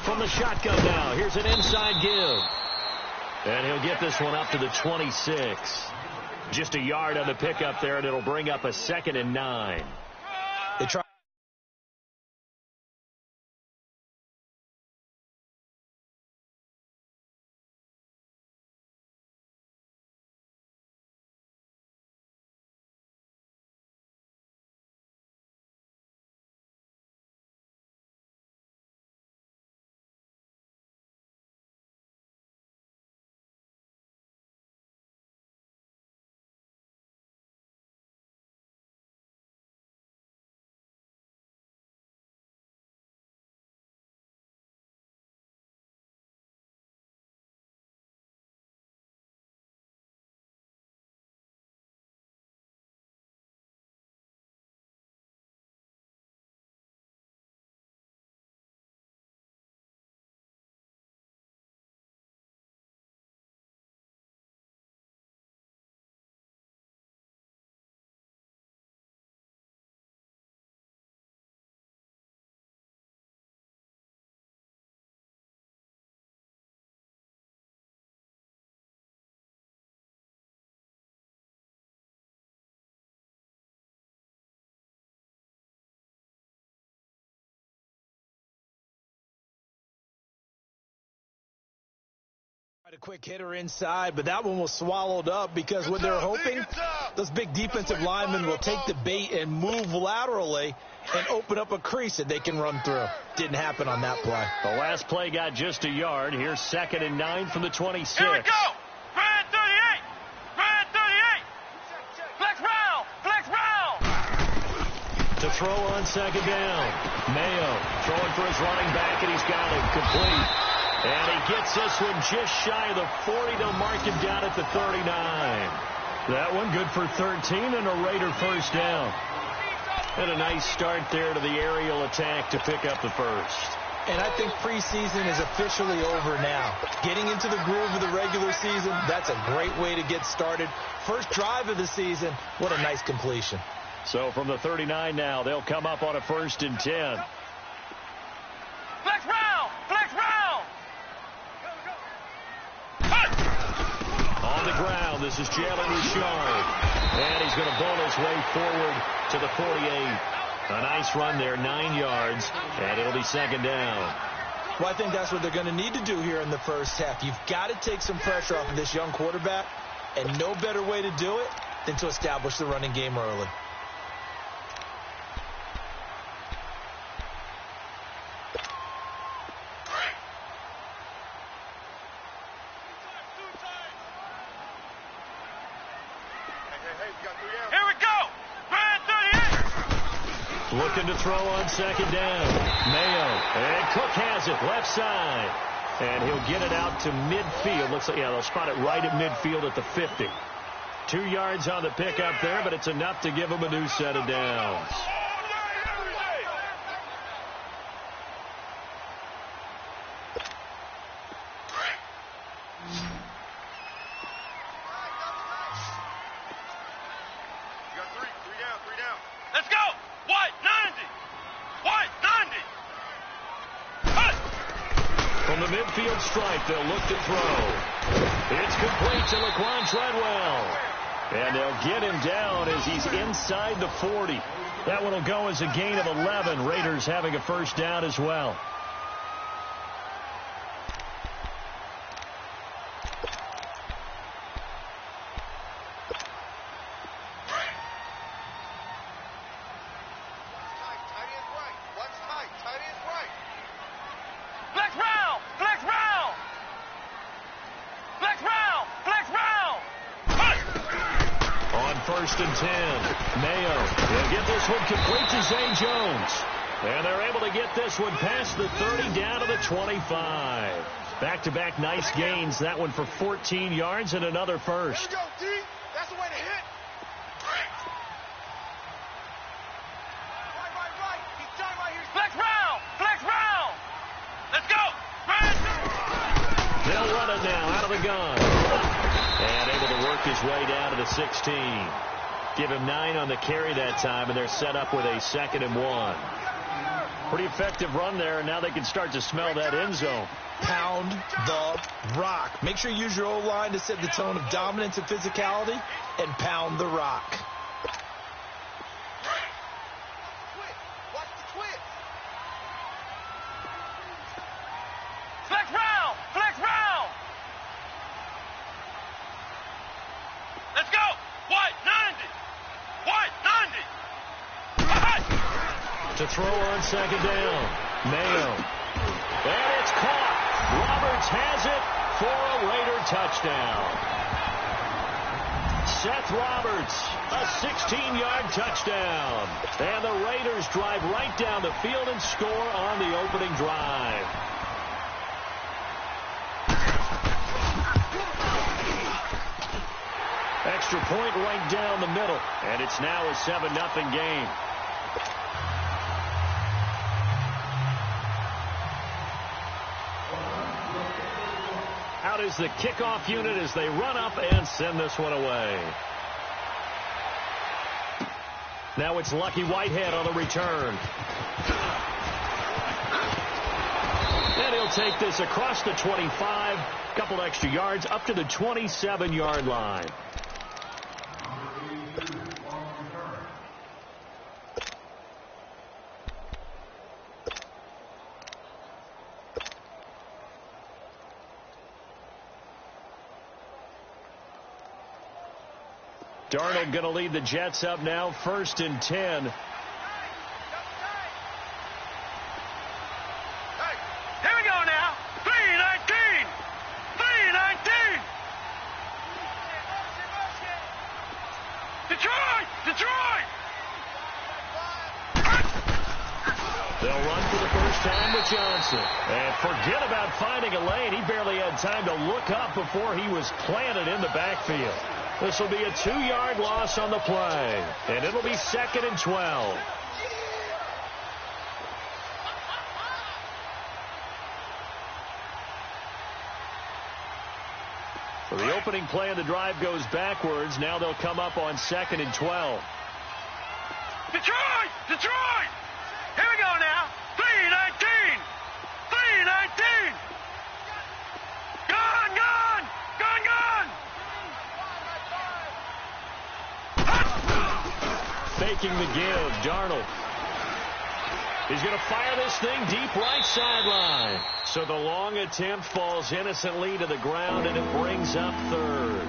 from the shotgun now. Here's an inside give. And he'll get this one up to the 26. Just a yard on the pickup there, and it'll bring up a 2nd and 9. They try. A quick hitter inside, but that one was swallowed up because what they're hoping, those big defensive linemen will take the bait and move laterally and open up a crease that they can run through. Didn't happen on that play. The last play got just a yard. Here's 2nd and 9 from the 26. Here we go. Brand 38. Brand 38. Flex round. Flex round. To throw on 2nd down. Mayo throwing for his running back, and he's got it complete. And he gets this one just shy of the 40. They'll mark him down at the 39. That one good for 13 and a Raider first down. And a nice start there to the aerial attack to pick up the first. And I think preseason is officially over now. Getting into the groove of the regular season, that's a great way to get started. First drive of the season, what a nice completion. So from the 39 now, they'll come up on a 1st and 10. Flex round. Flex round. On the ground, this is Jalen Richard. And he's going to bowl his way forward to the 48. A nice run there, 9 yards, and it'll be 2nd down. Well, I think that's what they're going to need to do here in the first half. You've got to take some pressure off of this young quarterback, and no better way to do it than to establish the running game early. Looking to throw on 2nd down. Mayo. And Cook has it left side. And he'll get it out to midfield. Looks like, yeah, they'll spot it right at midfield at the 50. 2 yards on the pickup there, but it's enough to give him a new set of downs. Let's go. White 90. White 90. Cut. From the midfield stripe, they'll look to throw. It's complete to Laquan Treadwell. And they'll get him down as he's inside the 40. That one will go as a gain of 11. Raiders having a first down as well. First and 10. Mayo will get this one complete to Zay Jones. And they're able to get this one past the 30 down to the 25. Back-to-back nice gains. That one for 14 yards and another first. There we go, D. That's the way to hit. Right. He's done right here. Flex round. Flex round. Let's go. They'll run it now out of the gun. And able to work his way down to the 16. Give him 9 on the carry that time, and they're set up with a 2nd and 1. Pretty effective run there, and now they can start to smell that end zone. Pound the rock. Make sure you use your O-line to set the tone of dominance and physicality, and pound the rock. Flex round! Flex round! Let's go! White 90! White 90! To throw on second down. Mayo. And it's caught. Roberts has it for a Raider touchdown. Seth Roberts, a 16-yard touchdown. And the Raiders drive right down the field and score on the opening drive. Extra point right down the middle. And it's now a 7-0 game. Out is the kickoff unit as they run up and send this one away. Now it's Lucky Whitehead on the return. And he'll take this across the 25, couple extra yards up to the 27-yard line. Darnold going to lead the Jets up now, 1st and 10. Here we go now. 3-19. 3-19. Detroit! Detroit! They'll run for the first time with Johnson. And forget about finding a lane. He barely had time to look up before he was planted in the backfield. This will be a 2-yard loss on the play. And it'll be 2nd and 12. So the opening play of the drive goes backwards. Now they'll come up on 2nd and 12. Detroit! Detroit! Here we go now. 3-19. 3-19. Gone, gone, gone, gone. Faking the give, Darnold. He's going to fire this thing deep right sideline. So the long attempt falls innocently to the ground, and it brings up 3rd.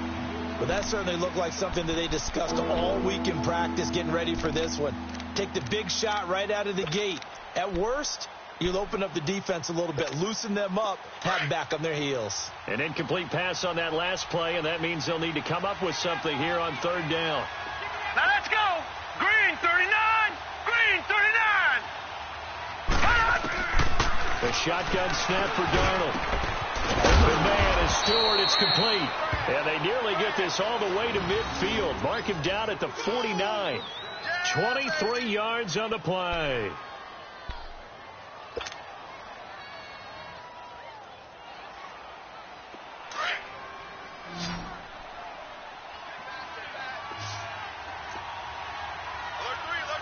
But that certainly looked like something that they discussed all week in practice getting ready for this one. Take the big shot right out of the gate. At worst, you'll open up the defense a little bit, loosen them up, have them back on their heels. An incomplete pass on that last play, and that means they'll need to come up with something here on 3rd down. Now let's go. Green 39. Green 39. The shotgun snap for Darnold. Open man is Stewart. It's complete. And they nearly get this all the way to midfield. Mark him down at the 49. 23 yards on the play.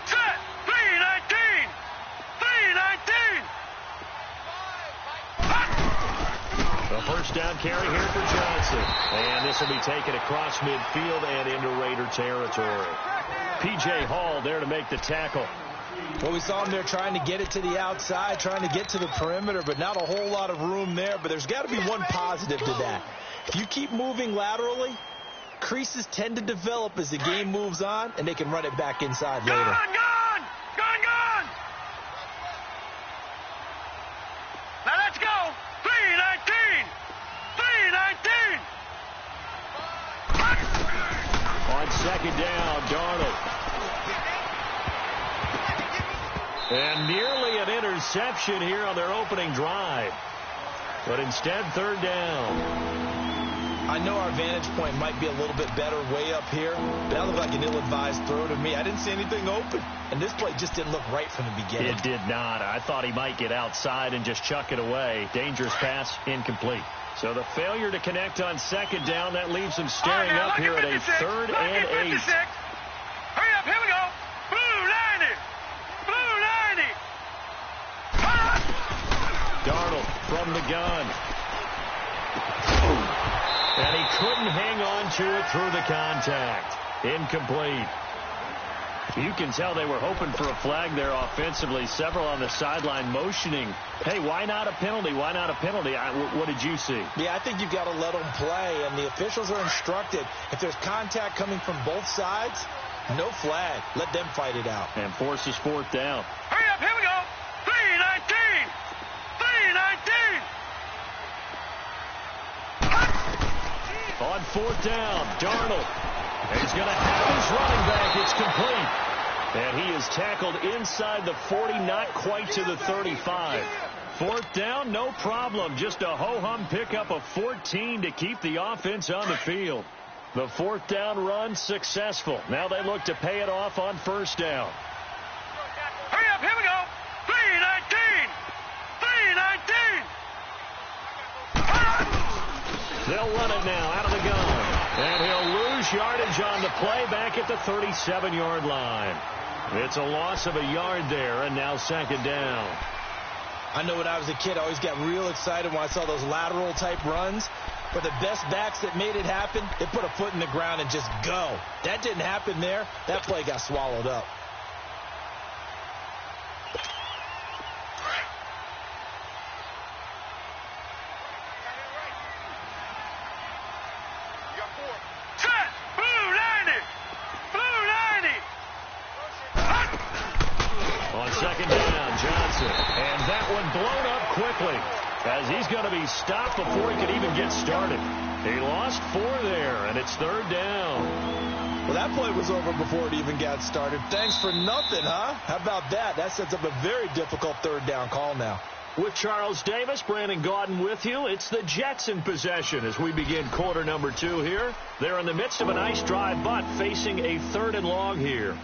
Set. 3-19. 3-19. A first down carry here for Johnson. And this will be taken across midfield and into Raider territory. P.J. Hall there to make the tackle. Well, we saw him there trying to get it to the outside, trying to get to the perimeter, but not a whole lot of room there. But there's got to be one positive to that. If you keep moving laterally, creases tend to develop as the game moves on, and they can run it back inside later. Gone, gone, gone, gone. Now let's go. 3-19. 3-19. On second down, Darnold. And nearly an interception here on their opening drive. But instead, 3rd down. I know our vantage point might be a little bit better way up here, but that looked like an ill-advised throw to me. I didn't see anything open, and this play just didn't look right from the beginning. It did not. I thought he might get outside and just chuck it away. Dangerous pass, incomplete. So the failure to connect on 2nd down, that leaves them staring up here at a 3rd and 8. Hurry up, here we go. Blue 90. Blue 90. gun. And he couldn't hang on to it through the contact. Incomplete. You can tell they were hoping for a flag there offensively. Several on the sideline motioning, hey, why not a penalty? Why not a penalty? What did you see? Yeah, I think you've got to let them play, and the officials are instructed. If there's contact coming from both sides, no flag. Let them fight it out. And forces fourth down. Hurry up, here we go. 3:19. 3:19. On fourth down, Darnold. He's going to have his running back. It's complete. And he is tackled inside the 40, not quite to the 35. Fourth down, no problem. Just a ho-hum pickup of 14 to keep the offense on the field. The fourth down run successful. Now they look to pay it off on first down. Hurry up, here we go. 3:19. 3:19. They'll run it now out of the gun. And he'll lose yardage on the play back at the 37-yard line. It's a loss of a yard there, and now second down. I know when I was a kid, I always got real excited when I saw those lateral-type runs. But the best backs that made it happen, they put a foot in the ground and just go. That didn't happen there. That play got swallowed up. Set. Blue 90. Blue 90. On second down, Johnson. And that one blown up quickly as he's going to be stopped before he could even get started. He lost 4 there, and it's third down. Well, that play was over before it even got started. Thanks for nothing, huh? How about that? That sets up a very difficult third down call now. With Charles Davis, Brandon Gaudin with you. It's the Jets in possession as we begin quarter number 2 here. They're in the midst of a nice drive, but facing a third and long here.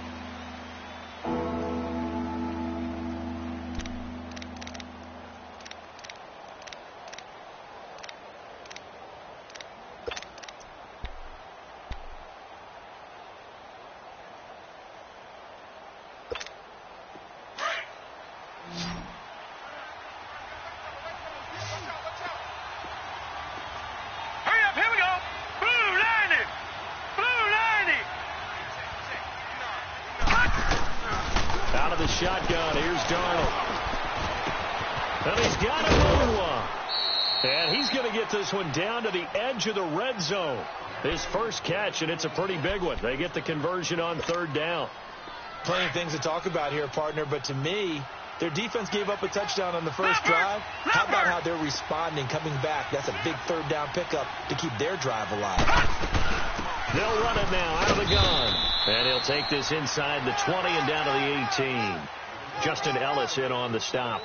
Shotgun. Here's Darnold. And he's got a moonwalk. And he's going to get this one down to the edge of the red zone. His first catch, and it's a pretty big one. They get the conversion on third down. Plenty of things to talk about here, partner, but to me, their defense gave up a touchdown on the first drive. How about how they're responding, coming back? That's a big third down pickup to keep their drive alive. They'll run it now out of the gun. And he'll take this inside the 20 and down to the 18. Justin Ellis in on the stop.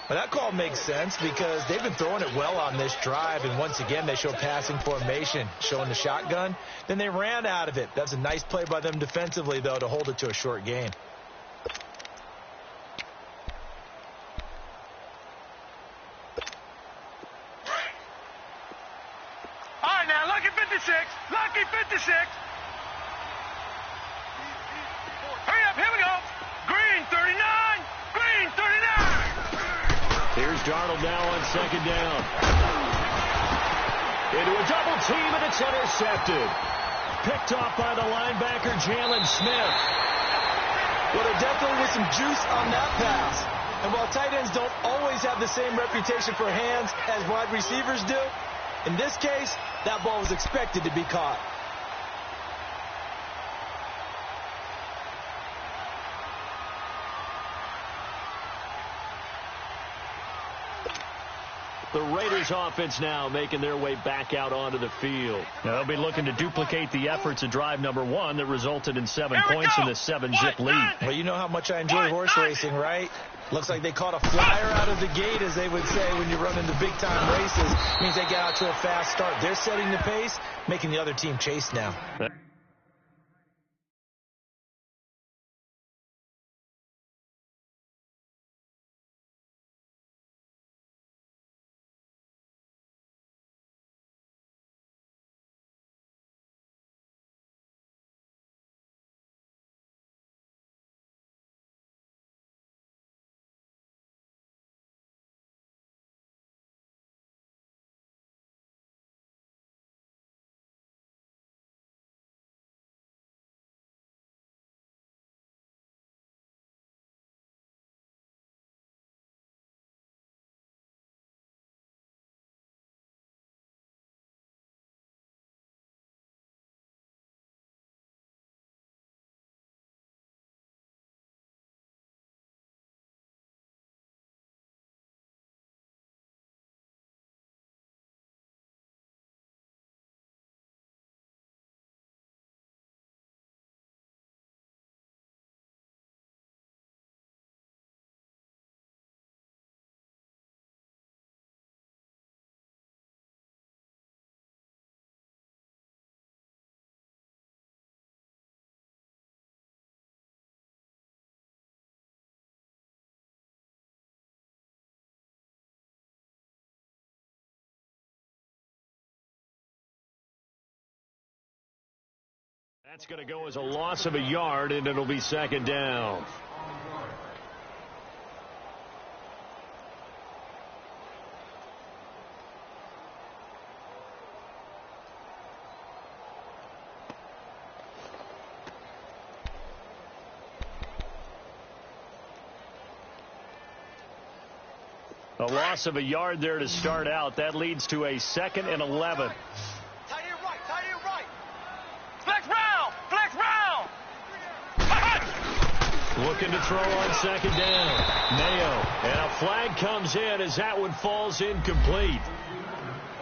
Well, that call makes sense because they've been throwing it well on this drive. And once again, they show passing formation, showing the shotgun. Then they ran out of it. That's a nice play by them defensively, though, to hold it to a short gain. All right, now, lucky 56. Lucky 56. Hurry up, here we go. Green 39. Green 39. Here's Darnold now on second down. Into a double team, and it's intercepted. Picked off by the linebacker, Jalen Smith. Well, there definitely was some juice on that pass. And while tight ends don't always have the same reputation for hands as wide receivers do, in this case, that ball was expected to be caught. The Raiders offense now making their way back out onto the field. Now they'll be looking to duplicate the efforts of drive number 1 that resulted in 7 points in the 7-zip lead. Well, you know how much I enjoy horse racing, right? Looks like they caught a flyer out of the gate, as they would say when you're running the big-time races. Means they get out to a fast start. They're setting the pace, making the other team chase now. That's going to go as a loss of a yard, and it'll be second down. A loss of a yard there to start out. That leads to a 2nd and 11. Tight end right, tight end right. Flex round, flex round. Looking to throw on second down. Mayo. And a flag comes in as that one falls incomplete.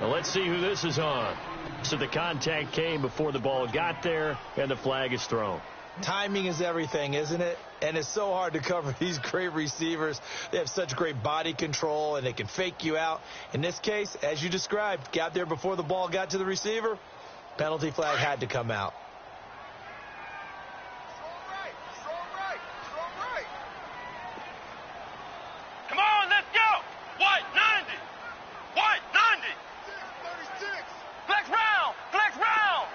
Now let's see who this is on. So the contact came before the ball got there, and the flag is thrown. Timing is everything, isn't it? And it's so hard to cover these great receivers. They have such great body control, and they can fake you out. In this case, as you described, got there before the ball got to the receiver. Penalty flag had to come out. Come on, let's go. White 90. White 90. 36. Flex round, flex round.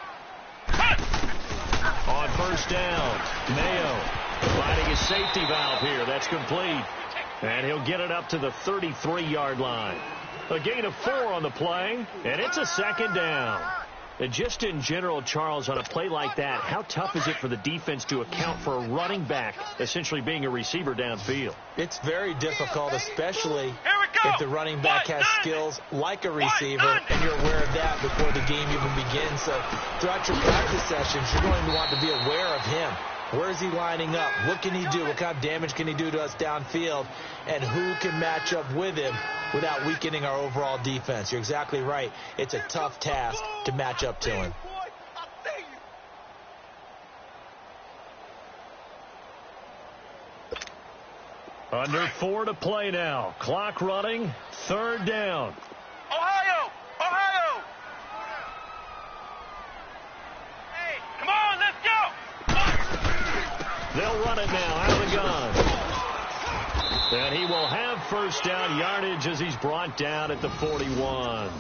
On first down, Mayo finding his safety valve here. That's complete. And he'll get it up to the 33-yard line. A gain of 4 on the play, and it's a second down. And just in general, Charles, on a play like that, how tough is it for the defense to account for a running back essentially being a receiver downfield? It's very difficult, especially if the running back has skills like a receiver, and you're aware of that before the game even begins. So throughout your practice sessions, you're going to want to be aware of him. Where is he lining up? What can he do? What kind of damage can he do to us downfield? And who can match up with him without weakening our overall defense? You're exactly right. It's a tough task to match up to him. Under 4 to play now. Clock running. 3rd down. Ohio, Ohio. Hey, come on, let's go. They'll run it now out of the gun. And he will have first down yardage as he's brought down at the 41.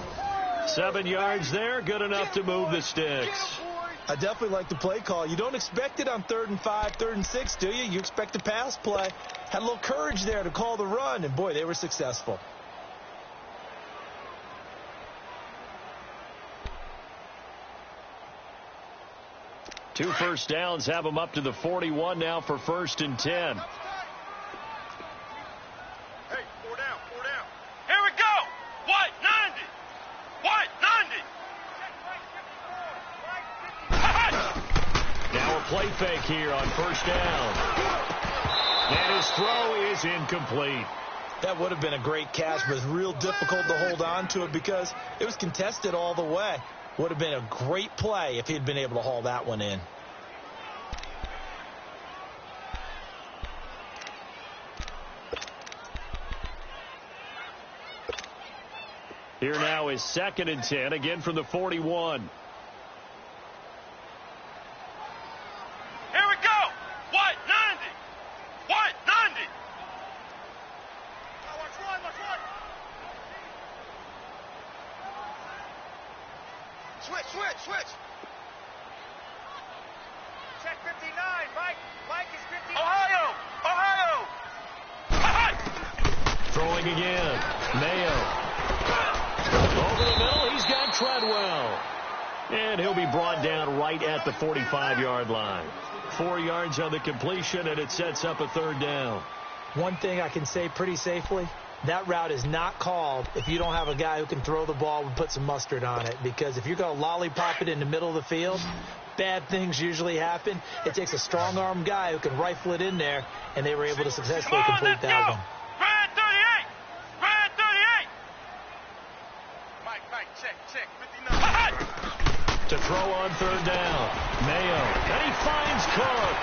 7 yards there, good enough to move the sticks. I definitely like the play call. You don't expect it on 3rd and 5, 3rd and 6, do you? You expect a pass play. Had a little courage there to call the run, and boy, they were successful. Two first downs have him up to the 41 now for 1st and 10. Hey, 4 down, 4 down. Here we go. White 90. White 90. Now a play fake here on first down. And his throw is incomplete. That would have been a great catch, but it's real difficult to hold on to it because it was contested all the way. Would have been a great play if he'd been able to haul that one in. Here now is 2nd and 10, again from the 41. Here we go. White 90. White 90. Watch one, watch one. Switch. Check 59, Mike. Mike is 59. Ohio. Throwing again. Mayo. Over the middle, he's got Treadwell. And he'll be brought down right at the 45-yard line. 4 yards on the completion, and it sets up a 3rd down. One thing I can say pretty safely, that route is not called if you don't have a guy who can throw the ball and put some mustard on it. Because if you're going to lollipop it in the middle of the field, bad things usually happen. It takes a strong-arm guy who can rifle it in there, and they were able to successfully complete that one. Red 38. Red 38. Mike, check 59. To throw on 3rd down. Mayo. And he finds Cook.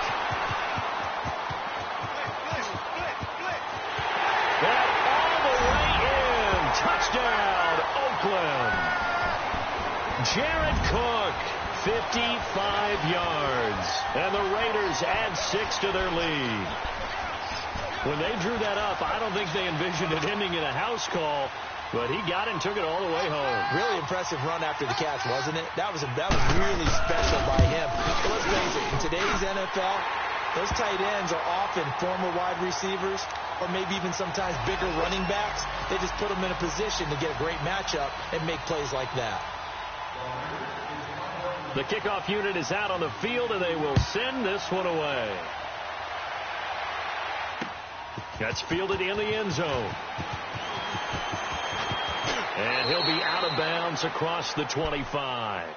That all the way in. Touchdown, Oakland. Jared Cook, 55 yards. And the Raiders add 6 to their lead. When they drew that up, I don't think they envisioned it ending in a house call. But he got it and took it all the way home. Really impressive run after the catch, wasn't it? That was really special by him. But let's face today's NFL, those tight ends are often former wide receivers or maybe even sometimes bigger running backs. They just put them in a position to get a great matchup and make plays like that. The kickoff unit is out on the field, and they will send this one away. That's fielded in the end zone. And he'll be out of bounds across the 25.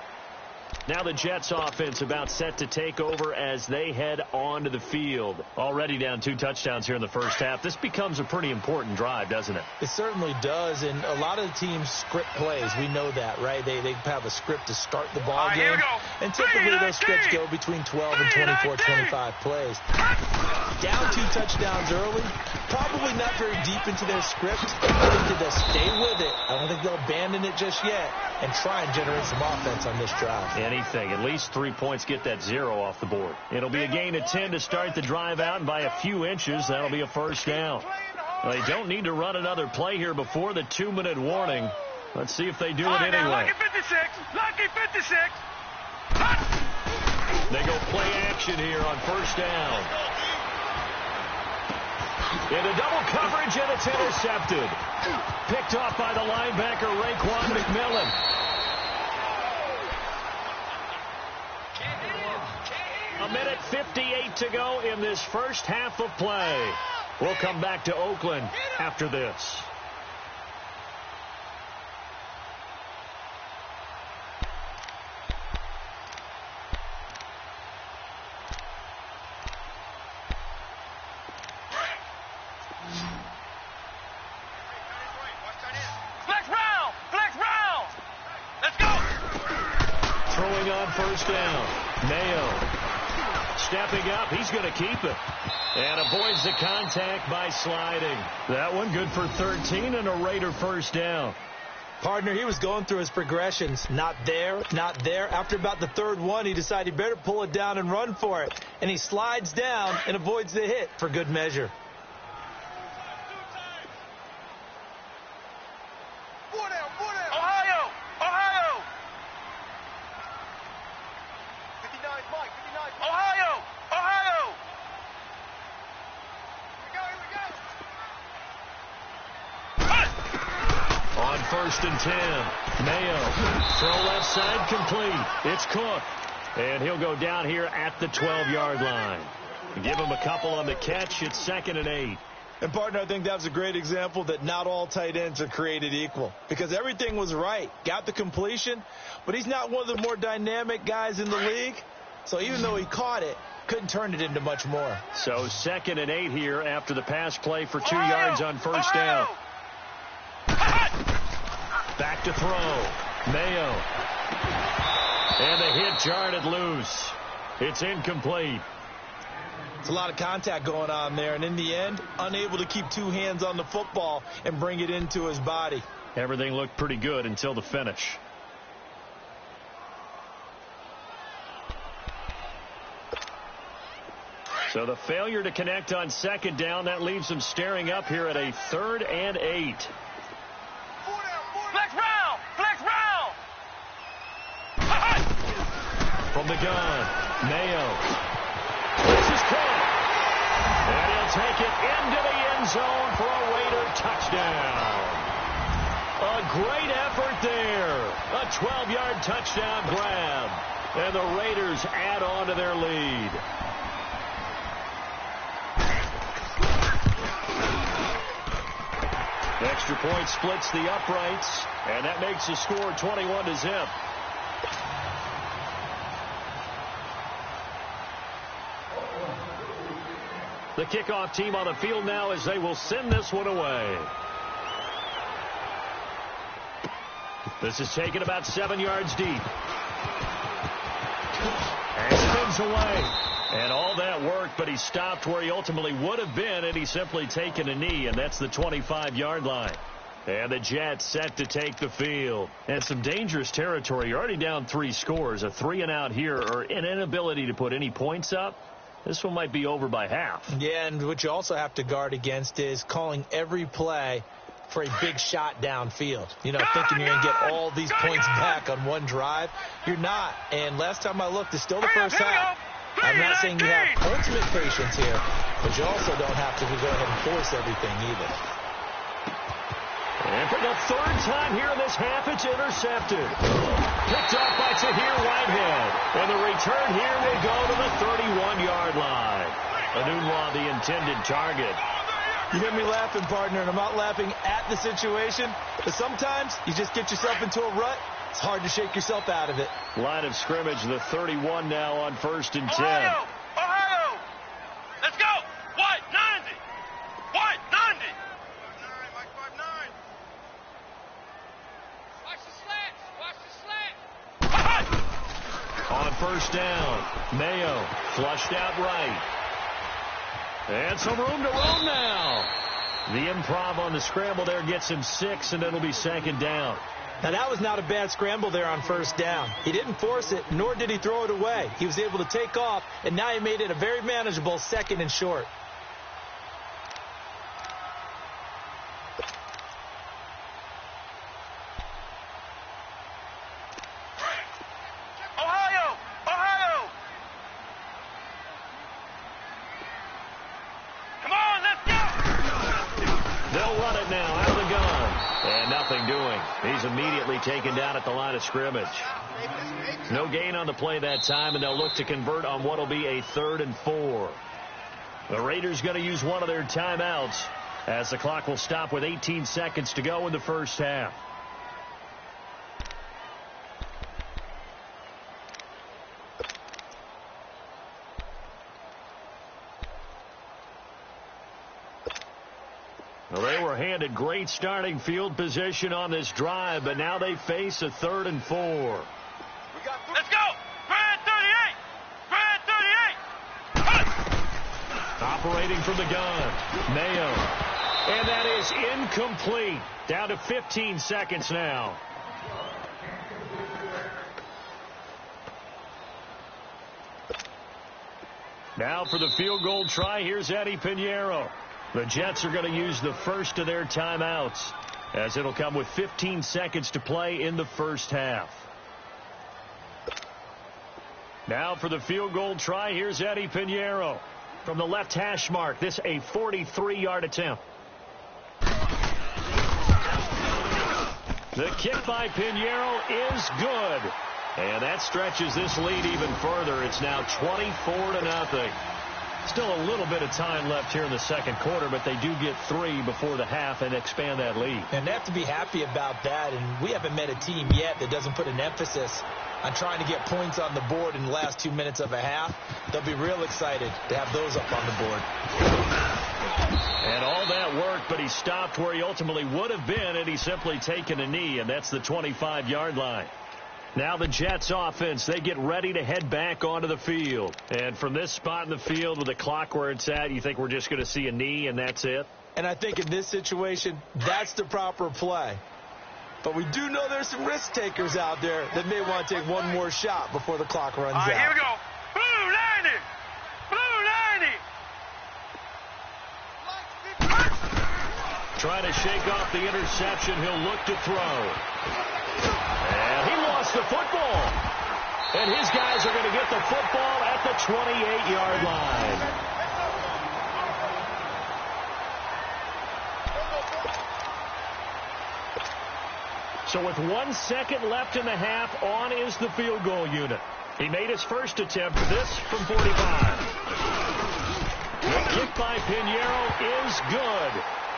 Now the Jets offense about set to take over as they head onto the field. Already down 2 touchdowns here in the first half. This becomes a pretty important drive, doesn't it? It certainly does, and a lot of the teams script plays. We know that, right? They have a script to start the ball game. And typically those scripts go between 12 and 24, 25 plays. Down 2 touchdowns early, probably not very deep into their script. I think that they'll stay with it. I don't think they'll abandon it just yet and try and generate some offense on this drive. Anything. At least 3 points get that 0 off the board. It'll be a gain of 10 to start the drive out, and by a few inches, that'll be a first down. They don't need to run another play here before the 2-minute warning. Let's see if they do it anyway. Lucky 56. Lucky 56. They go play action here on first down. Into double coverage, and it's intercepted. Picked off by the linebacker, Raekwon McMillan. A minute 58 to go in this first half of play. We'll come back to Oakland after this. First down. Mayo stepping up. He's going to keep it. And avoids the contact by sliding. That one good for 13 and a Raider first down. Partner, he was going through his progressions. Not there, not there. After about the 3rd one, he decided he better pull it down and run for it. And he slides down and avoids the hit for good measure. First and 10. Mayo. Throw left side complete. It's Cook. And he'll go down here at the 12-yard line. Give him a couple on the catch. It's 2nd and 8. And, partner, I think that was a great example that not all tight ends are created equal. Because everything was right. Got the completion. But he's not one of the more dynamic guys in the league. So even though he caught it, couldn't turn it into much more. So 2nd and 8 here after the pass play for 2 yards on first down. Back to throw. Mayo. And the hit jarred it loose. It's incomplete. It's a lot of contact going on there. And in the end, unable to keep 2 hands on the football and bring it into his body. Everything looked pretty good until the finish. So the failure to connect on 2nd down, that leaves them staring up here at a 3rd and 8. From the gun, Mayo. This is caught. And he'll take it into the end zone for a Raider touchdown. A great effort there. A 12-yard touchdown grab. And the Raiders add on to their lead. Extra point splits the uprights. And that makes the score 21-0. The kickoff team on the field now as they will send this one away. This is taken about 7 yards deep. And spins away. And all that worked, but he stopped where he ultimately would have been, and he's simply taken a knee, and that's the 25-yard line. And the Jets set to take the field. And some dangerous territory. You're already down 3 scores. A 3-and-out here, or an inability to put any points up. This one might be over by half. Yeah, and what you also have to guard against is calling every play for a big shot downfield. You know, thinking you're going to get all these points back on one drive. You're not. And last time I looked, it's still the first half. I'm not saying you have ultimate patience here, but you also don't have to go ahead and force everything either. And for the third time here in this half, it's intercepted. Picked up by Tahir Whitehead. And the return here will go to the 31-yard line. Anunwa, the intended target. You hear me laughing, partner, and I'm not laughing at the situation, but sometimes you just get yourself into a rut. It's hard to shake yourself out of it. Line of scrimmage, the 31 now on 1st and 10. Ohio! Ohio! Let's go! White, 90! White, 90! 5'9", Mike, 5'9". Watch the slats! Watch the slats! On 1st down, Mayo flushed out right. And some room to roam now. The improv on the scramble there gets him 6, and it'll be 2nd down. Now, that was not a bad scramble there on 1st down. He didn't force it, nor did he throw it away. He was able to take off, and now he made it a very manageable 2nd and short. Ohio! Ohio! Come on, let's go! They'll run it now out of the gun. And nothing doing. He's immediately taken down at the line of scrimmage. No gain on the play that time, and they'll look to convert on what will be a 3rd and 4. The Raiders going to use one of their timeouts as the clock will stop with 18 seconds to go in the first half. Well, they were handed great starting field position on this drive, but now they face a 3rd and 4. Let's go! Grand 38! Grand 38! Operating from the gun, Mayo. And that is incomplete. Down to 15 seconds now. Now for the field goal try, here's Eddie Pinheiro. The Jets are going to use the first of their timeouts, as it'll come with 15 seconds to play in the first half. Now for the field goal try, here's Eddie Pinheiro. From the left hash mark, this a 43-yard attempt. The kick by Pinheiro is good. And that stretches this lead even further. It's now 24-0. Still a little bit of time left here in the second quarter, but they do get 3 before the half and expand that lead. And they have to be happy about that, and we haven't met a team yet that doesn't put an emphasis on trying to get points on the board in the last 2 minutes of a half. They'll be real excited to have those up on the board. And all that worked, but he stopped where he ultimately would have been had he simply taken a knee, and that's the 25-yard line. Now the Jets offense, they get ready to head back onto the field. And from this spot in the field with the clock where it's at, you think we're just going to see a knee and that's it? And I think in this situation, that's the proper play. But we do know there's some risk takers out there that may want to take one more shot before the clock runs out. All right, here we go. Blue 90! Blue 90! Trying to shake off the interception. He'll look to throw. And he lost the football. And his guys are going to get the football at the 28-yard line. So with 1 second left in the half, on is the field goal unit. He made his first attempt for this from 45. The kick by Pinheiro is good.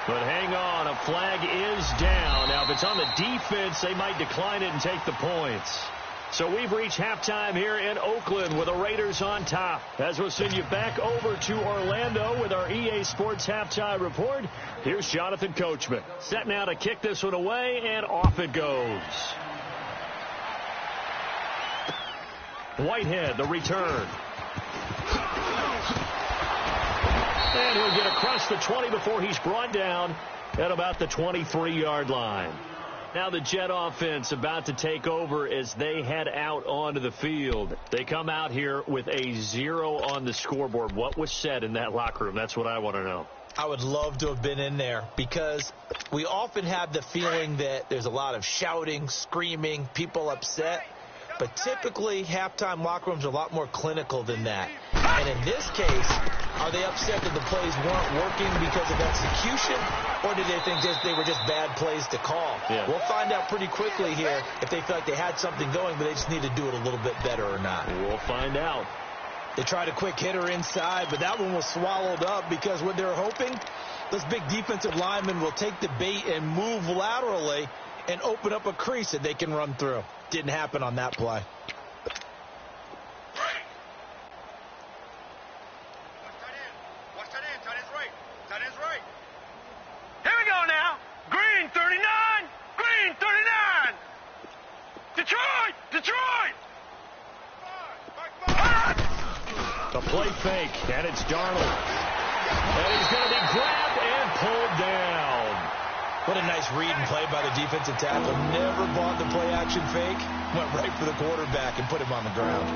But hang on, a flag is down. Now, if it's on the defense, they might decline it and take the points. So we've reached halftime here in Oakland with the Raiders on top. As we'll send you back over to Orlando with our EA Sports Halftime Report, here's Jonathan Coachman. Set now to kick this one away, and off it goes. Whitehead, the return. And he'll get across the 20 before he's brought down at about the 23-yard line. Now the Jet offense about to take over as they head out onto the field. They come out here with a 0 on the scoreboard. What was said in that locker room? That's what I want to know. I would love to have been in there because we often have the feeling that there's a lot of shouting, screaming, people upset. But typically, halftime locker rooms are a lot more clinical than that. And in this case, are they upset that the plays weren't working because of execution, or did they think they were just bad plays to call? Yeah. We'll find out pretty quickly here if they feel like they had something going, but they just need to do it a little bit better or not. We'll find out. They tried a quick hitter inside, but that one was swallowed up because what they're hoping, those big defensive linemen will take the bait and move laterally and open up a crease that they can run through. Didn't happen on that play. Here we go now. Green 39. Green 39. Detroit. Detroit. The play fake, and it's Darnold. And he's going to be grabbed and pulled down. What a nice read and play by the defensive tackle. Never bought the play action fake. Went right for the quarterback and put him on the ground.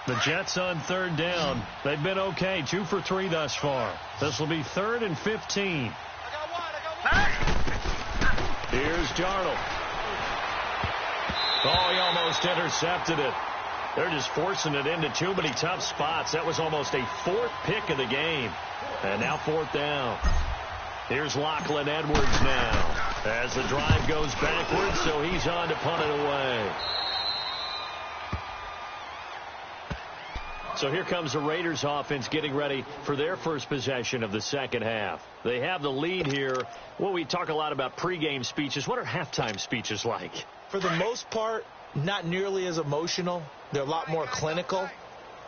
The Jets on third down. They've been okay, 2 for 3 thus far. This will be 3rd and 15. Here's Darnold. Oh, he almost intercepted it. They're just forcing it into too many tough spots. That was almost a 4th pick of the game. And now 4th down. Here's Lachlan Edwards now as the drive goes backwards, so he's on to punt it away. So here comes the Raiders offense getting ready for their first possession of the second half. They have the lead here. Well, we talk a lot about pregame speeches. What are halftime speeches like? For the most part, not nearly as emotional. They're a lot more clinical.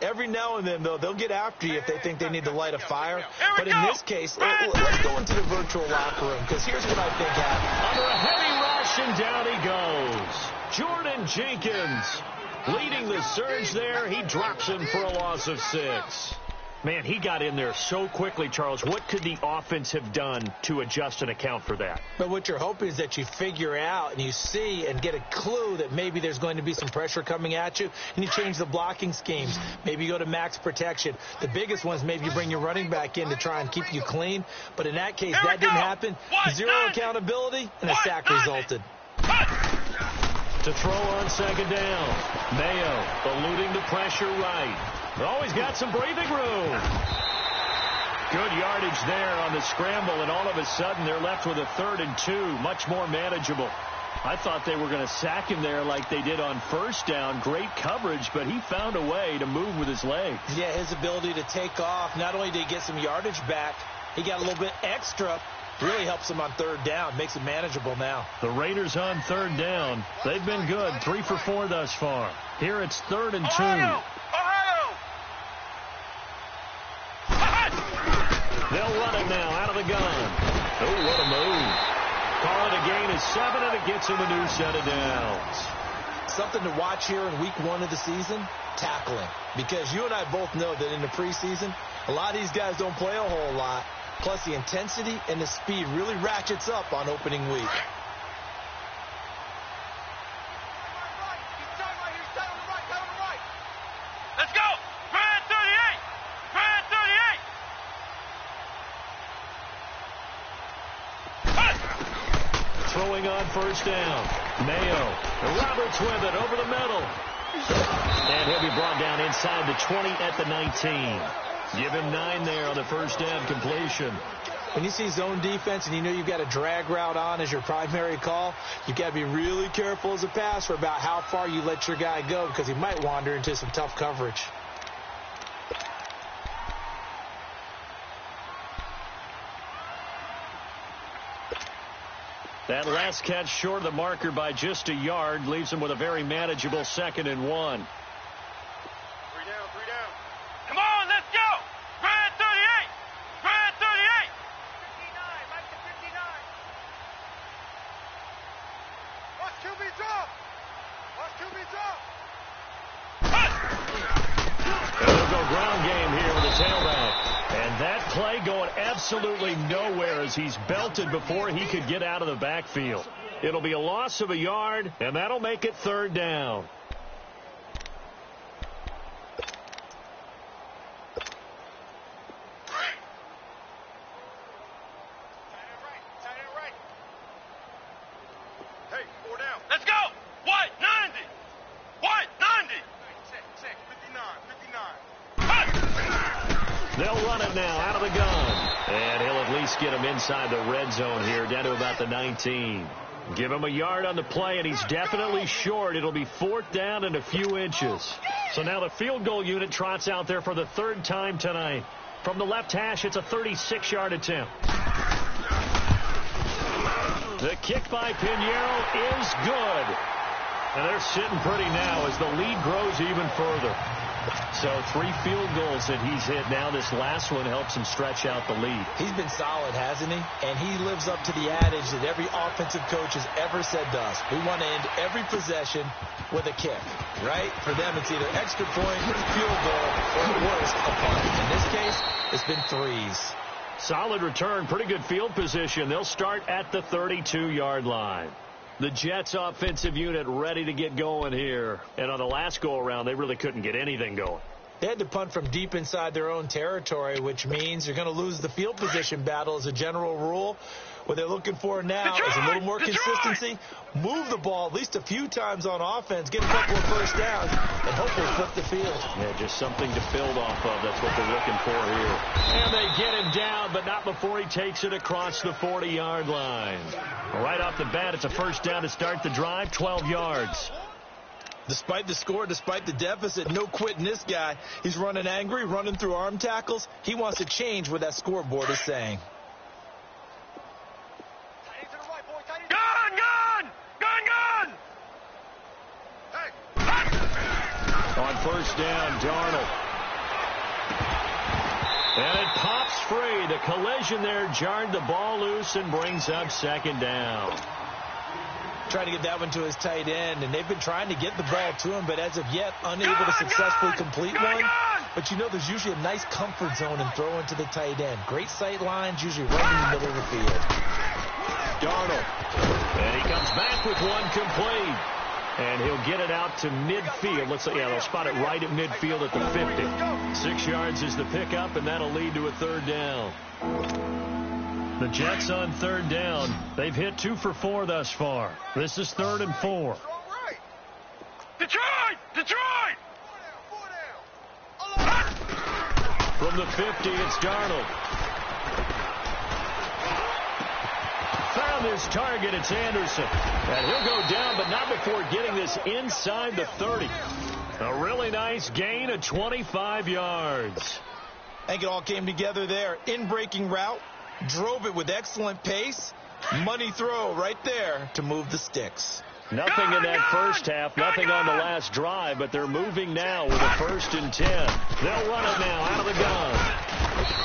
Every now and then, though, they'll get after you if they think they need to light a fire. But in this case, let's go into the virtual locker room, because here's what I think happened. Under a heavy rush, and down he goes. Jordan Jenkins leading the surge there. He drops him for a loss of 6. Man, he got in there so quickly, Charles. What could the offense have done to adjust and account for that? But what you're hoping is that you figure out and you see and get a clue that maybe there's going to be some pressure coming at you, and you change the blocking schemes. Maybe you go to max protection. The biggest ones, maybe you bring your running back in to try and keep you clean. But in that case, that didn't happen. 0 accountability, and a sack resulted. To throw on second down. Mayo eluding the pressure right. Always got some breathing room. Good yardage there on the scramble, and all of a sudden they're left with a 3rd and 2. Much more manageable. I thought they were going to sack him there like they did on first down. Great coverage, but he found a way to move with his legs. Yeah, his ability to take off. Not only did he get some yardage back, he got a little bit extra. Really helps him on 3rd down. Makes it manageable now. The Raiders on 3rd down. They've been good. 3 for 4 thus far. Here it's 3rd and 2. Ohio! They'll run it now out of the gun. Oh, what a move. Call it a gain of 7, and it gets him a new set of downs. Something to watch here in week 1 of the season, tackling. Because you and I both know that in the preseason, a lot of these guys don't play a whole lot. Plus, the intensity and the speed really ratchets up on opening week. Let's go! Brad 38! Brad 38! Throwing on first down. Mayo. Roberts with it over the middle. And he'll be brought down inside the 20 at the 19. Give him 9 there on the first down completion. When you see zone defense and you know you've got a drag route on as your primary call, you've got to be really careful as a passer about how far you let your guy go, because he might wander into some tough coverage. That last catch short of the marker by just a yard leaves him with a very manageable 2nd and 1. Come on, let's go! Brad 38! Brad 38! 59, make it 59. Watch QB drop! Watch QB drop! And they'll go ground game here with the tailback. And that play going absolutely nowhere as he's belted before he could get out of the backfield. It'll be a loss of a yard, and that'll make it 3rd down. They'll run it now out of the gun. And he'll at least get him inside the red zone here, down to about the 19. Give him a yard on the play, and he's definitely short. It'll be 4th down and a few inches. So now the field goal unit trots out there for the 3rd time tonight. From the left hash, it's a 36-yard attempt. The kick by Pinheiro is good. And they're sitting pretty now as the lead grows even further. So 3 field goals that he's hit now. This last one helps him stretch out the lead. He's been solid, hasn't he? And he lives up to the adage that every offensive coach has ever said to us. We want to end every possession with a kick, right? For them, it's either extra point, field goal, or at worst, a punt. In this case, it's been 3s. Solid return, pretty good field position. They'll start at the 32-yard line. The Jets offensive unit ready to get going here. And on the last go-around, they really couldn't get anything going. They had to punt from deep inside their own territory, which means you're going to lose the field position battle as a general rule. What they're looking for now is a little more consistency. Move the ball at least a few times on offense, get a couple of first downs, and hopefully flip the field. Yeah, just something to build off of. That's what they're looking for here. And they get him down, but not before he takes it across the 40-yard line. Right off the bat, it's a first down to start the drive, 12 yards. Despite the score, despite the deficit, no quitting this guy. He's running angry, running through arm tackles. He wants to change what that scoreboard is saying. On first down, Darnold. And it pops free. The collision there jarred the ball loose and brings up 2nd down. Trying to get that one to his tight end, and they've been trying to get the ball to him, but as of yet, unable to successfully complete one. But you know there's usually a nice comfort zone in throwing to the tight end. Great sight lines, usually right in the middle of the field. Darnold. And he comes back with one complete. And he'll get it out to midfield. Let's say, yeah, they'll spot it right at midfield at the 50. 6 yards is the pickup, and that'll lead to a 3rd down. The Jets on 3rd down. They've hit 2 for 4 thus far. This is 3rd and 4. Detroit! Detroit! From the 50, it's Darnold. Found his target. It's Anderson. And he'll go down, but not before getting this inside the 30. A really nice gain of 25 yards. I think it all came together there. In-breaking route. Drove it with excellent pace. Money throw right there to move the sticks. Nothing in that first half, nothing on the last drive, but they're moving now with a 1st and 10. They'll run it now out of the gun.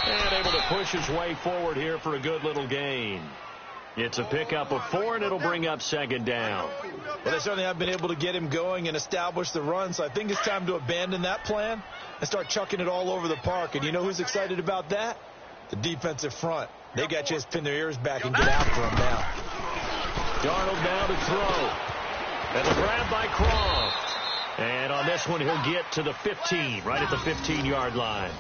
And able to push his way forward here for a good little gain. It's a pickup of 4, and it'll bring up 2nd down. Well, they certainly have been able to get him going and establish the run, so I think it's time to abandon that plan and start chucking it all over the park. And you know who's excited about that? The defensive front. They got to just pin their ears back and get after him now. Darnold now to throw. And the grab by Croft. And on this one, he'll get to the 15, right at the 15-yard line.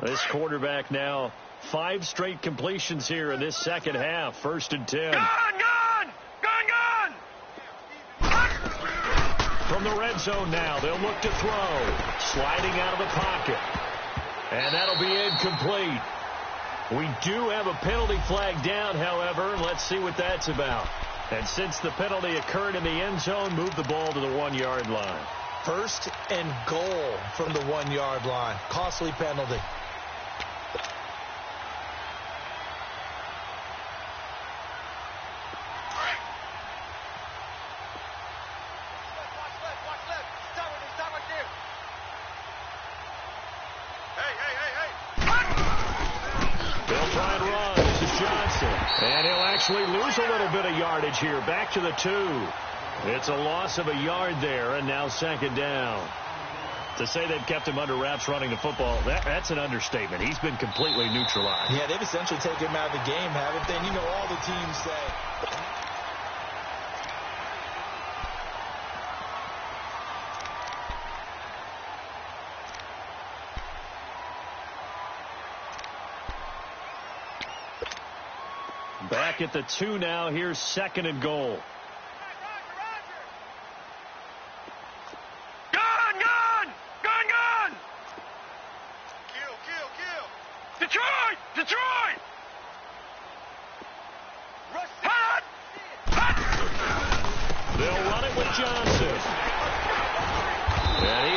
This quarterback now 5 straight completions here in this second half. 1st and 10. Gun! From the red zone now, they'll look to throw. Sliding out of the pocket. And that'll be incomplete. We do have a penalty flag down, however. Let's see what that's about. And since the penalty occurred in the end zone, move the ball to the 1-yard line. 1st and goal from the 1-yard line. Costly penalty. And he'll actually lose a little bit of yardage here. Back to the 2. It's a loss of a yard there, and now 2nd down. To say they've kept him under wraps running the football, that's an understatement. He's been completely neutralized. Yeah, they've essentially taken him out of the game, haven't they? And you know all the teams say. Back at the 2 now. Here's 2nd and goal.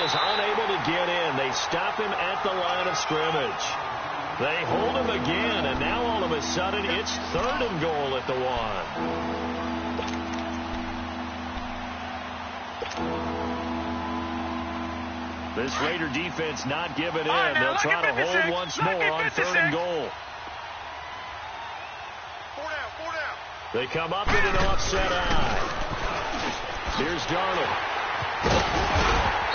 is unable to get in. They stop him at the line of scrimmage. They hold him again, and now all of a sudden it's 3rd and goal at the 1. This Raider defense not giving in. Right, They'll try to hold once more on 3rd and goal. 4 down. They come up with an offset eye. Here's Darnold.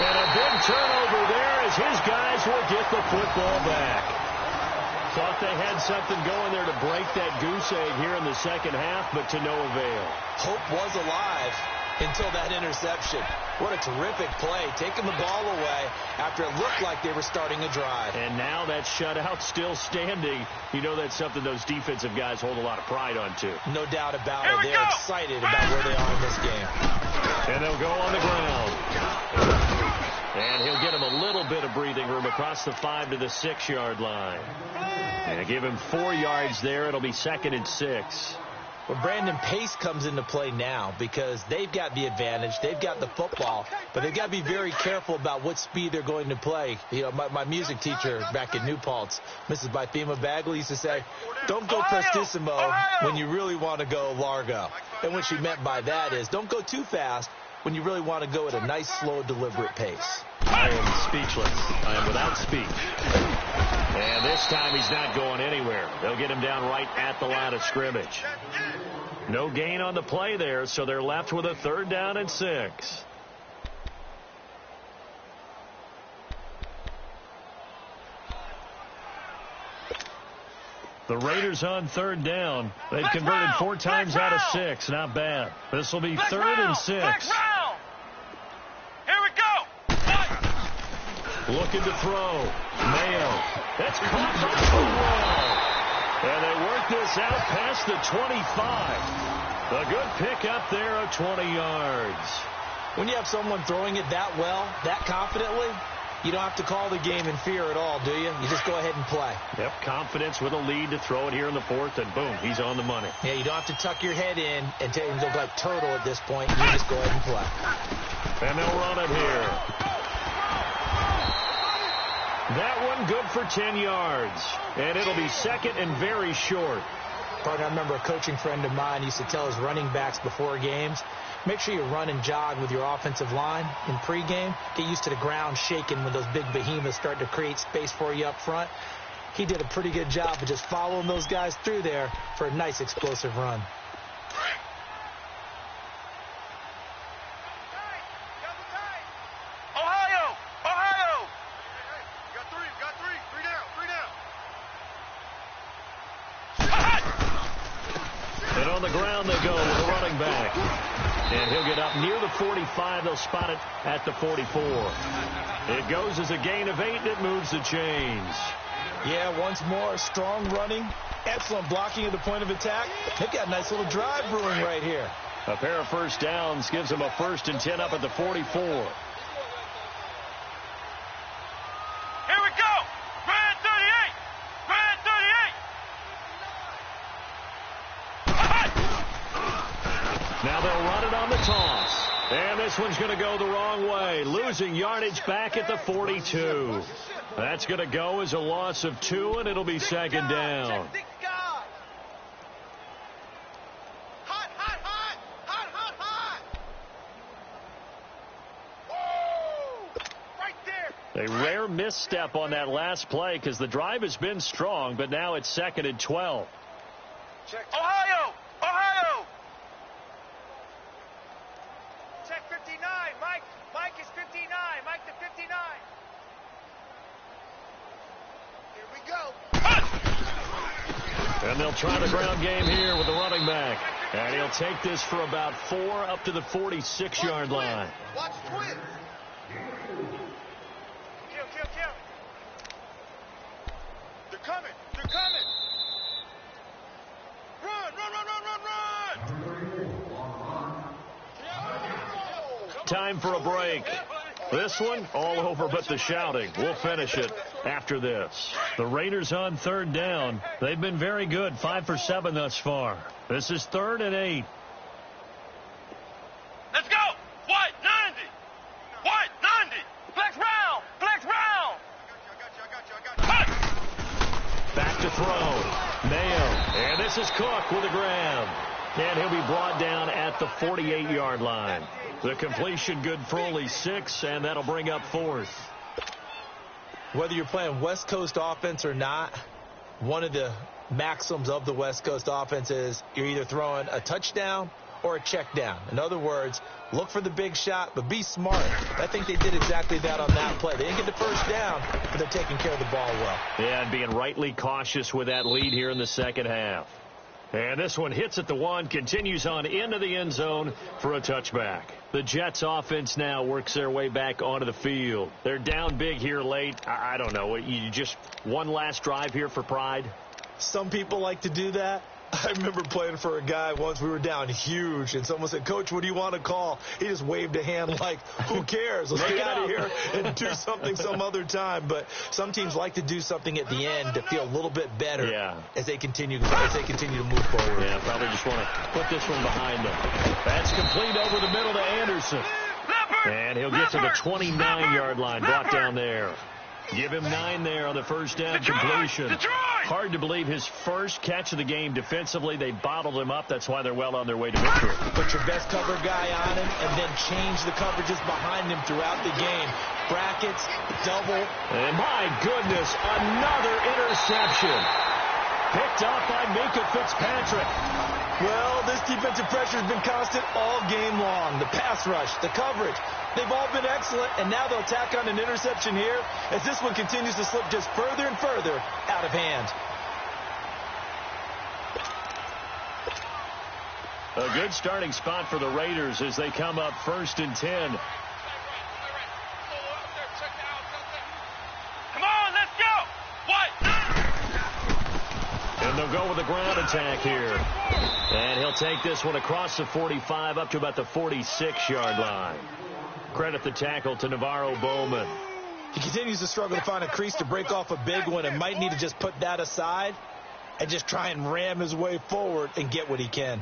And a big turnover there as his guys will get the football back. Thought they had something going there to break that goose egg here in the second half, but to no avail. Hope was alive until that interception. What a terrific play, taking the ball away after it looked like they were starting a drive. And now that shutout still standing. You know that's something those defensive guys hold a lot of pride on, too. No doubt about it. They're excited about where they are in this game. And they'll go on the ground. And he'll get him a little bit of breathing room across the 5 to the 6-yard line. And give him 4 yards there. It'll be 2nd and 6. Well, Brandon, pace comes into play now because they've got the advantage. They've got the football, but they've got to be very careful about what speed they're going to play. You know, my music teacher back in New Paltz, Mrs. Bythema Bagley, used to say, don't go prestissimo when you really want to go largo. And what she meant by that is don't go too fast when you really want to go at a nice, slow, deliberate pace. I am speechless. I am without speech. And this time he's not going anywhere. They'll get him down right at the line of scrimmage. No gain on the play there, so they're left with a 3rd down and 6. The Raiders on 3rd down. They've converted 4 times out of 6. Not bad. This will be 3rd and 6. Here we go. Looking to throw. Mayo. That's caught by Corral. And they work this out past the 25. A good pickup there of 20 yards. When you have someone throwing it that well, that confidently, you don't have to call the game in fear at all, do you? You just go ahead and play. Yep, confidence with a lead to throw it here in the 4th, and boom, he's on the money. Yeah, you don't have to tuck your head in and look like turtle at this point. You just go ahead and play. And they'll run it here. That one good for 10 yards. And it'll be 2nd and very short. Partner, I remember a coaching friend of mine used to tell his running backs before games, make sure you run and jog with your offensive line in pregame. Get used to the ground shaking when those big behemoths start to create space for you up front. He did a pretty good job of just following those guys through there for a nice explosive run. And on the ground they go with the running back. And he'll get up near the 45. They'll spot it at the 44. It goes as a gain of 8, and it moves the chains. Yeah, once more, strong running, excellent blocking at the point of attack. They've got a nice little drive brewing right here. A pair of first downs gives them a 1st and 10 up at the 44. Here we go. Brand 38. Brand 38. Now they'll run it on the toss. And this one's going to go the wrong way. Losing yardage back at the 42. That's going to go as a loss of 2, and it'll be 2nd down. A rare misstep on that last play because the drive has been strong, but now it's 2nd and 12. Check. Ohio! Ohio! Check 59. Mike is 59. Mike to 59. Here we go. And they'll try the ground game here with the running back. And he'll take this for about 4 up to the 46-yard line. Watch twins. Kill. They're coming. Run. Time for a break. This one, all over but the shouting. We'll finish it after this. The Raiders on 3rd down. They've been very good, 5 for 7 thus far. This is 3rd and 8. Let's go. White 90. Flex right. throw. Mayo. And this is Cook with a grab. And he'll be brought down at the 48-yard line. The completion good for only 6, and that'll bring up 4th. Whether you're playing West Coast offense or not, one of the maxims of the West Coast offense is you're either throwing a touchdown or a check down. In other words, look for the big shot, but be smart. I think they did exactly that on that play. They didn't get the first down, but they're taking care of the ball well. Yeah, and being rightly cautious with that lead here in the second half. And this one hits at the 1, continues on into the end zone for a touchback. The Jets offense now works their way back onto the field. They're down big here late. I don't know. You just one last drive here for pride? Some people like to do that. I remember playing for a guy once. We were down huge, and someone said, "Coach, what do you want to call?" He just waved a hand like, who cares? Let's get out of here and do something some other time. But some teams like to do something at the end to feel a little bit better as they continue to move forward. Yeah, probably just want to put this one behind them. That's complete over the middle to Anderson. And he'll get to the 29-yard line, brought down there. Give him 9 there on the first down completion. Hard to believe his first catch of the game defensively. They bottled him up. That's why they're well on their way to victory. Put your best cover guy on him and then change the coverages behind him throughout the game. Brackets, double. And my goodness, another interception. Picked off by Minka Fitzpatrick. Well, this defensive pressure has been constant all game long. The pass rush, the coverage, they've all been excellent, and now they'll tack on an interception here as this one continues to slip just further and further out of hand. A good starting spot for the Raiders as they come up 1st and 10. Come on, let's go. What? And they'll go with a ground attack here. And he'll take this one across the 45 up to about the 46-yard line. Credit the tackle to Navarro Bowman. He continues to struggle to find a crease to break off a big one and might need to just put that aside and just try and ram his way forward and get what he can.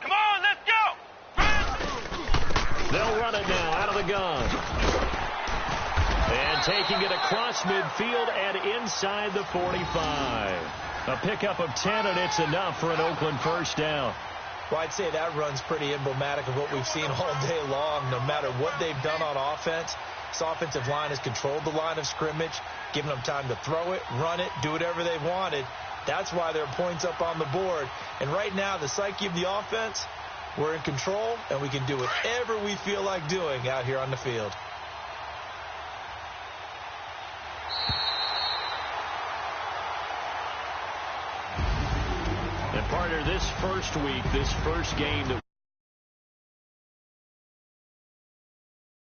Come on, let's go. They'll run it now out of the gun. And taking it across midfield and inside the 45. A pickup of 10, and it's enough for an Oakland first down. Well, I'd say that run's pretty emblematic of what we've seen all day long. No matter what they've done on offense, this offensive line has controlled the line of scrimmage, given them time to throw it, run it, do whatever they wanted. That's why there are points up on the board. And right now, the psyche of the offense, we're in control, and we can do whatever we feel like doing out here on the field. And partner, this first week, this first game that